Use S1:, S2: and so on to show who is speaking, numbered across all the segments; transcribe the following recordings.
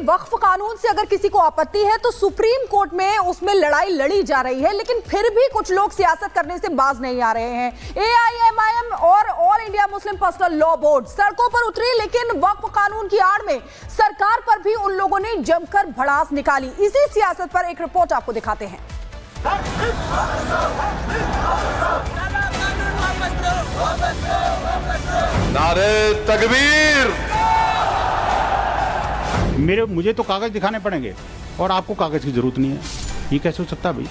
S1: वक्फ कानून से अगर किसी को आपत्ति है तो सुप्रीम कोर्ट में उसमें लड़ाई लड़ी जा रही है, लेकिन फिर भी कुछ लोग सियासत करने से बाज नहीं आ रहे हैं। AIMIM और all India Muslim personal law board सड़कों पर उतरी, लेकिन वक्फ कानून की आड़ में सरकार पर भी उन लोगों ने जमकर भड़ास निकाली। इसी सियासत पर एक रिपोर्ट आपको दिखाते हैं।
S2: नारे तकबीर।
S3: मुझे तो कागज दिखाने पड़ेंगे और आपको कागज की जरूरत नहीं है। ये कैसे हो सकता है भाई?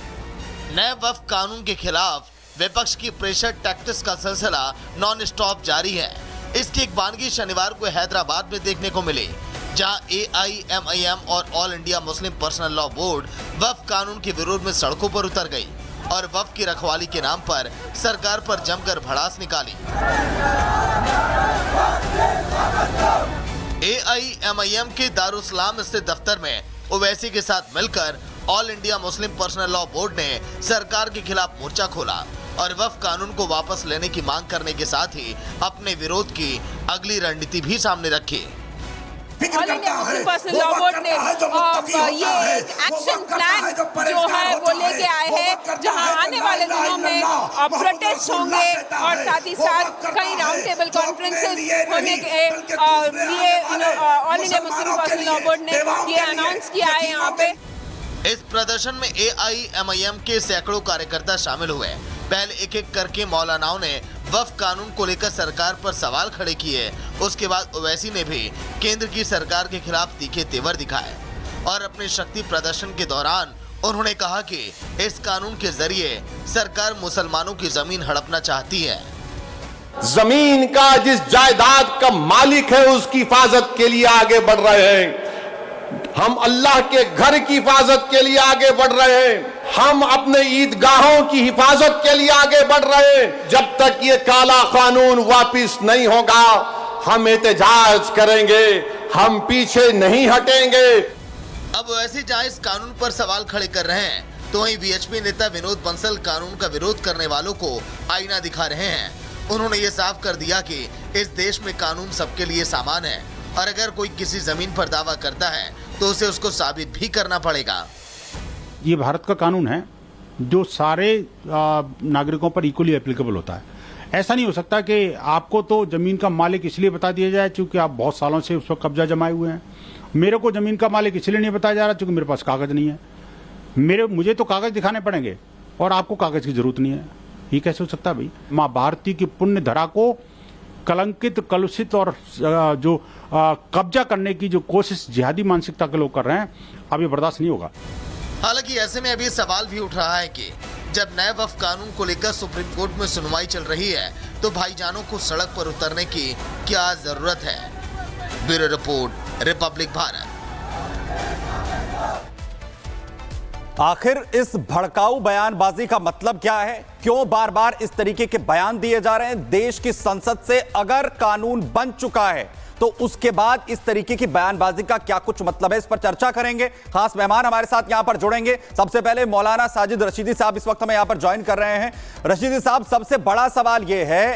S4: नए वक्फ कानून के खिलाफ विपक्ष की प्रेशर टैक्टिक्स का सिलसिला नॉन स्टॉप जारी है। इसकी एक बानगी शनिवार को हैदराबाद में देखने को मिली, जहां AIMIM और all India Muslim personal law board वक्फ कानून के विरोध में सड़कों पर उतर गई और वक्फ की रखवाली के नाम पर सरकार पर जमकर भड़ास निकाली। AIMIM के दारुस्सलाम स्थित दफ्तर में ओवैसी के साथ मिलकर all India Muslim personal law board ने सरकार के खिलाफ मोर्चा खोला और वक्फ कानून को वापस लेने की मांग करने के साथ ही अपने विरोध की अगली रणनीति भी सामने रखी।
S5: All India Muslim personal law board ने ये एक एक्शन प्लान जो है वो लेके आए हैं, जहां आने वाले दिनों में प्रोटेस्ट होंगे और साथ ही साथ कई राउंड टेबल कॉन्फ्रेंसेस होने के लिए all India Muslim personal law board ने ये अनाउंस किया है। यहाँ पे
S4: इस प्रदर्शन में AIMIM के सैकड़ों कार्यकर्ता शामिल हुए। पहले एक एक करके मौलानाओं ने वक्फ कानून को लेकर सरकार पर सवाल खड़े किए। उसके बाद ओवैसी ने भी केंद्र की सरकार के खिलाफ तीखे तेवर दिखाए और अपने शक्ति प्रदर्शन के दौरान उन्होंने कहा कि इस कानून के जरिए सरकार मुसलमानों की जमीन हड़पना चाहती है।
S2: जमीन का जिस जायदाद का मालिक है उसकी हिफाजत के लिए आगे बढ़ रहे हैं। हम अल्लाह के घर की हिफाजत के लिए आगे बढ़ रहे हैं। हम अपने ईदगाहों की हिफाजत के लिए आगे बढ़ रहे हैं। जब तक ये काला कानून वापिस नहीं होगा हम एहतजाज करेंगे, हम पीछे नहीं हटेंगे।
S4: अब वैसे जहां इस कानून पर सवाल खड़े कर रहे हैं, तो वहीं VHP नेता विनोद बंसल कानून का विरोध करने वालों को आईना दिखा रहे हैं। उन्होंने ये साफ कर दिया कि इस देश में कानून सबके लिए समान है और अगर कोई किसी जमीन पर दावा करता है तो उसे उसको साबित भी करना पड़ेगा।
S3: ये भारत का कानून है जो सारे नागरिकों पर इक्वली एप्लीकेबल होता है। ऐसा नहीं हो सकता कि आपको तो जमीन का मालिक इसलिए बता दिया जाए क्योंकि आप बहुत सालों से उस पर कब्जा जमाए हुए हैं। मेरे को जमीन का मालिक इसलिए नहीं बताया जा रहा क्योंकि मेरे पास कागज नहीं है। मुझे तो कागज दिखाने पड़ेंगे और आपको कागज की जरूरत नहीं है। ये कैसे हो सकता है भाई? माँ भारती की पुण्य धरा को कलंकित, कलुषित और जो कब्जा करने की जो कोशिश जिहादी मानसिकता के लोग कर रहे हैं, अब ये बर्दाश्त नहीं होगा।
S4: हालांकि ऐसे में अभी सवाल भी उठ रहा है कि जब नए वक्फ कानून को लेकर सुप्रीम कोर्ट में सुनवाई चल रही है तो भाईजानों को सड़क पर उतरने की क्या जरूरत है? Bureau report, Republic Bharat.
S6: आखिर इस भड़काऊ बयानबाजी का मतलब क्या है? क्यों बार बार इस तरीके के बयान दिए जा रहे हैं? देश की संसद से अगर कानून बन चुका है तो उसके बाद इस तरीके की बयानबाजी का क्या कुछ मतलब है? इस पर चर्चा करेंगे। खास मेहमान हमारे साथ यहां पर जुड़ेंगे। सबसे पहले मौलाना साजिद रशीदी साहब इस वक्त हमें यहां पर ज्वाइन कर रहे हैं। रशीदी साहब, सबसे बड़ा सवाल यह है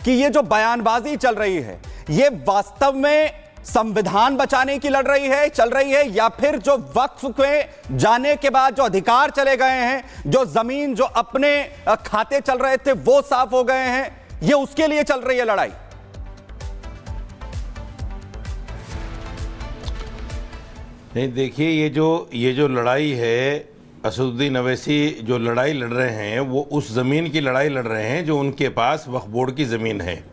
S6: कि ये जो बयानबाजी चल रही है ये वास्तव में संविधान बचाने की चल रही है या फिर जो वक्फ में जाने के बाद जो अधिकार चले गए हैं, जो जमीन जो अपने खाते चल रहे थे वो साफ हो गए हैं, ये उसके लिए चल रही है लड़ाई?
S7: नहीं, देखिए ये जो लड़ाई है, असदुद्दीन अवैसी जो लड़ाई लड़ रहे हैं वो उस जमीन की लड़ाई लड़ रहे हैं जो उनके पास वक्फ बोर्ड की जमीन है,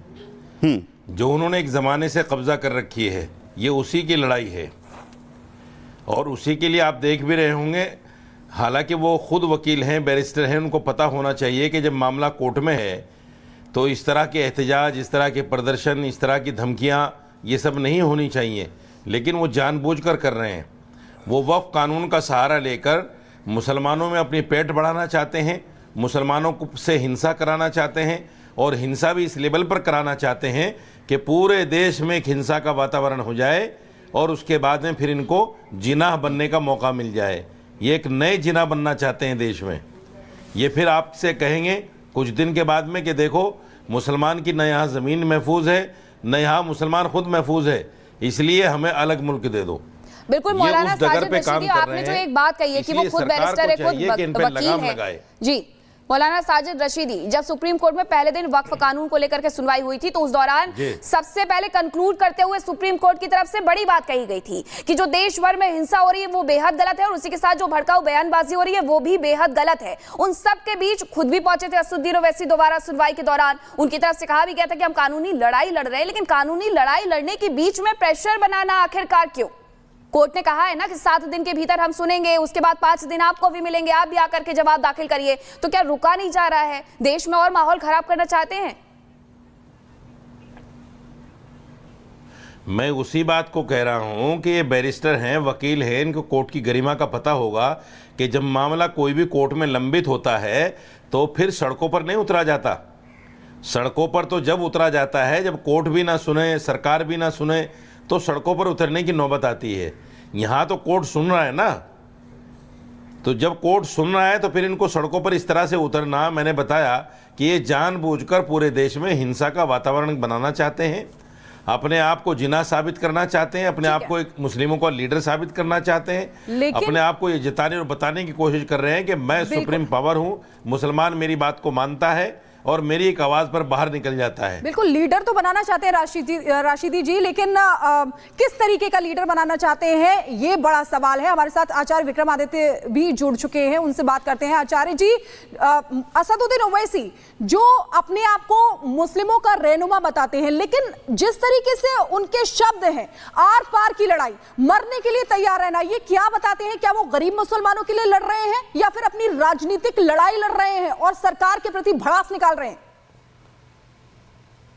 S7: जो उन्होंने एक ज़माने से कब्ज़ा कर रखी है। ये उसी की लड़ाई है और उसी के लिए आप देख भी रहे होंगे। हालांकि वो खुद वकील हैं, बैरिस्टर हैं, उनको पता होना चाहिए कि जब मामला कोर्ट में है तो इस तरह के एहतजाज, इस तरह के प्रदर्शन, इस तरह की धमकियाँ ये सब नहीं होनी चाहिए। लेकिन वो जानबूझकर कर रहे हैं। वो वक्फ कानून का सहारा लेकर मुसलमानों में अपनी पेट बढ़ाना चाहते हैं, मुसलमानों को से हिंसा कराना चाहते हैं और हिंसा भी इस लेवल पर कराना चाहते हैं कि पूरे देश में एक हिंसा का वातावरण हो जाए और उसके बाद में फिर इनको जिनाह बनने का मौका मिल जाए। ये एक नए जिनाह बनना चाहते हैं देश में। ये फिर आपसे कहेंगे कुछ दिन के बाद में कि देखो मुसलमान की न यहाँ ज़मीन महफूज है, न यहाँ मुसलमान खुद महफूज है, इसलिए हमें अलग मुल्क दे दो।
S5: बिल्कुल
S7: ये
S5: मौलाना
S7: उस डगर
S5: साजिद
S7: पे काम
S5: रशीदी,
S7: कर
S5: आपने
S7: रहे
S5: जो
S7: हैं।
S5: एक बात कही है कि वो
S7: इसलिए
S5: खुद
S7: सरकार
S5: बैरिस्टर है,
S7: को चाहिए कि इन
S5: खुद
S7: पे
S5: वकील
S7: लगाम
S5: है
S7: लगाए।
S5: जी। मौलाना साजिद रशीदी, जब सुप्रीम कोर्ट में पहले दिन वक्फ कानून को लेकर के सुनवाई हुई थी तो उस दौरान सबसे पहले कंक्लूड करते हुए सुप्रीम कोर्ट की तरफ से बड़ी बात कही गई थी कि जो देश भर में हिंसा हो रही है वो बेहद गलत है और उसी के साथ जो भड़काऊ बयानबाजी हो रही है वो भी बेहद गलत है। उन सब के बीच खुद भी पहुंचे थे असदुद्दीन ओवैसी दोबारा सुनवाई के दौरान, उनकी तरफ से कहा भी गया था कि हम कानूनी लड़ाई लड़ रहे हैं, लेकिन कानूनी लड़ाई लड़ने के बीच में प्रेशर बनाना आखिरकार क्यों? कोर्ट ने कहा है ना कि 7 दिन के भीतर हम सुनेंगे, उसके बाद 5 दिन आपको भी मिलेंगे, आप भी आकर के जवाब दाखिल करिए। तो क्या रुका नहीं जा रहा है? देश में और माहौल खराब करना चाहते हैं?
S7: मैं उसी बात को कह रहा हूं कि ये बैरिस्टर हैं, वकील हैं, इनको कोर्ट की गरिमा का पता होगा कि जब मामला कोई भी कोर्ट में लंबित होता है तो फिर सड़कों पर नहीं उतरा जाता। सड़कों पर तो जब उतरा जाता है जब कोर्ट भी ना सुने, सरकार भी ना सुने, तो सड़कों पर उतरने की नौबत आती है। यहाँ तो कोर्ट सुन रहा है ना, तो जब कोर्ट सुन रहा है तो फिर इनको सड़कों पर इस तरह से उतरना, मैंने बताया कि ये जानबूझकर पूरे देश में हिंसा का वातावरण बनाना चाहते हैं, अपने आप को जिना साबित करना चाहते हैं, अपने आप को एक मुस्लिमों का लीडर साबित करना चाहते हैं, अपने आप को ये जताने और बताने की कोशिश कर रहे हैं कि मैं सुप्रीम पावर हूं, मुसलमान मेरी बात को मानता है और मेरी एक आवाज पर बाहर निकल जाता है।
S1: बिल्कुल लीडर तो बनाना चाहते हैं राशिदी जी, लेकिन किस तरीके का लीडर बनाना चाहते हैं ये बड़ा सवाल है। हमारे साथ आचार्य विक्रमादित्य भी जुड़ चुके हैं, उनसे बात करते हैं। आचार्य जी, असदुद्दीन ओवैसी जो अपने आप को मुस्लिमों का रहनुमा बताते हैं, लेकिन जिस तरीके से उनके शब्द हैं, आर पार की लड़ाई, मरने के लिए तैयार रहना, ये क्या बताते हैं? क्या वो गरीब मुसलमानों के लिए लड़ रहे हैं या फिर अपनी राजनीतिक लड़ाई लड़ रहे हैं और सरकार के प्रति भड़ास निकाल रहे हैं?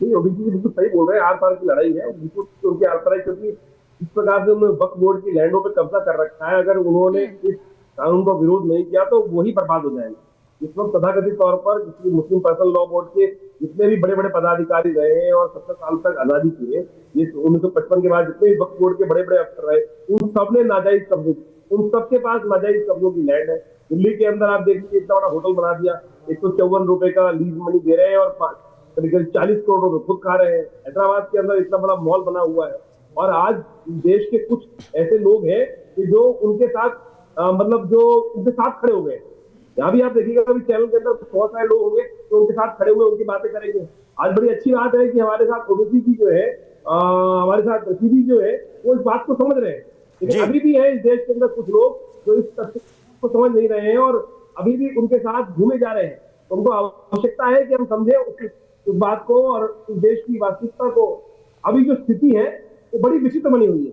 S8: बिल्कुल सही बोल रहे हैं, आर पार की लड़ाई है, बिल्कुल उनकी आर पार है, क्योंकि इस प्रकार से उन्होंने वक्फ बोर्ड की लैंडों पे कब्जा कर रखा है। अगर उन्होंने इस कानून का विरोध नहीं किया तो वही बर्बाद हो जाएंगे। इस वक्त तथाकथित तौर पर मुस्लिम पर्सनल लॉ बोर्ड के जितने भी बड़े बड़े पदाधिकारी रहे हैं और 70 साल तक आजादी किए, ये 1955 के बाद जितने भी वक्फ बोर्ड के बड़े बड़े अफसर रहे, उन सब ने नाजायज कब्जे, उन सबके पास नाजायज कब्जों की लैंड है। दिल्ली के अंदर आप देख लीजिए, इतना बड़ा होटल बना दिया, 154 रुपए का लीज मनी दे रहे हैं और करीब 40 करोड़ रुपए खुद खा रहे हैं। हैदराबाद के अंदर इतना बड़ा मॉल बना हुआ है और आज देश के कुछ ऐसे लोग हैं कि जो उनके साथ जो उनके साथ खड़े हो गए। यहाँ भी आप देखिएगा, अभी चैनल के अंदर बहुत सारे लोग होंगे जो उनके साथ खड़े हुए उनकी बातें करेंगे। आज बड़ी अच्छी बात है कि हमारे साथ ओवैसी जी जो है, हमारे साथ रशीदी जो है, वो इस बात को समझ रहे हैं, लेकिन अभी भी है इस देश के अंदर कुछ लोग जो इस तथ्य को समझ नहीं रहे हैं और अभी भी उनके साथ घूमे जा रहे हैं। उनको आवश्यकता है कि हम समझे उस बात को और इस देश की वास्तविकता को। अभी जो स्थिति है वो बड़ी विचित्र बनी हुई है।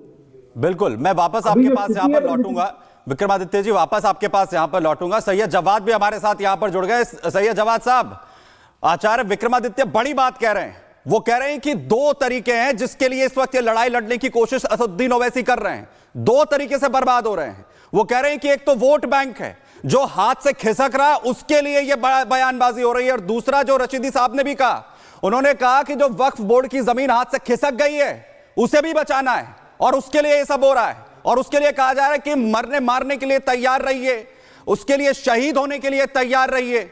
S6: बिल्कुल, मैं वापस आपके पास यहाँ पर लौटूंगा, विक्रमादित्य जी वापस आपके पास यहाँ पर लौटूंगा। सैयद जवाद भी हमारे साथ यहाँ पर जुड़ गए। सैयद जवाद साहब, आचार्य विक्रमादित्य बड़ी बात कह रहे हैं। वो कह रहे हैं कि 2 तरीके हैं जिसके लिए इस वक्त ये लड़ाई लड़ने की कोशिश असदुद्दीन ओवैसी कर रहे हैं, 2 तरीके से बर्बाद हो रहे हैं। वो कह रहे हैं कि एक तो वोट बैंक है जो हाथ से खिसक रहा है, उसके लिए ये बयानबाजी हो रही है, और दूसरा जो रशीदी साहब ने भी कहा, उन्होंने कहा कि जो वक्फ बोर्ड की जमीन हाथ से खिसक गई है उसे भी बचाना है और उसके लिए ये सब हो रहा है, और उसके लिए कहा जा रहा है कि मरने मारने के लिए तैयार रहिए, उसके लिए शहीद होने के लिए तैयार रहिए।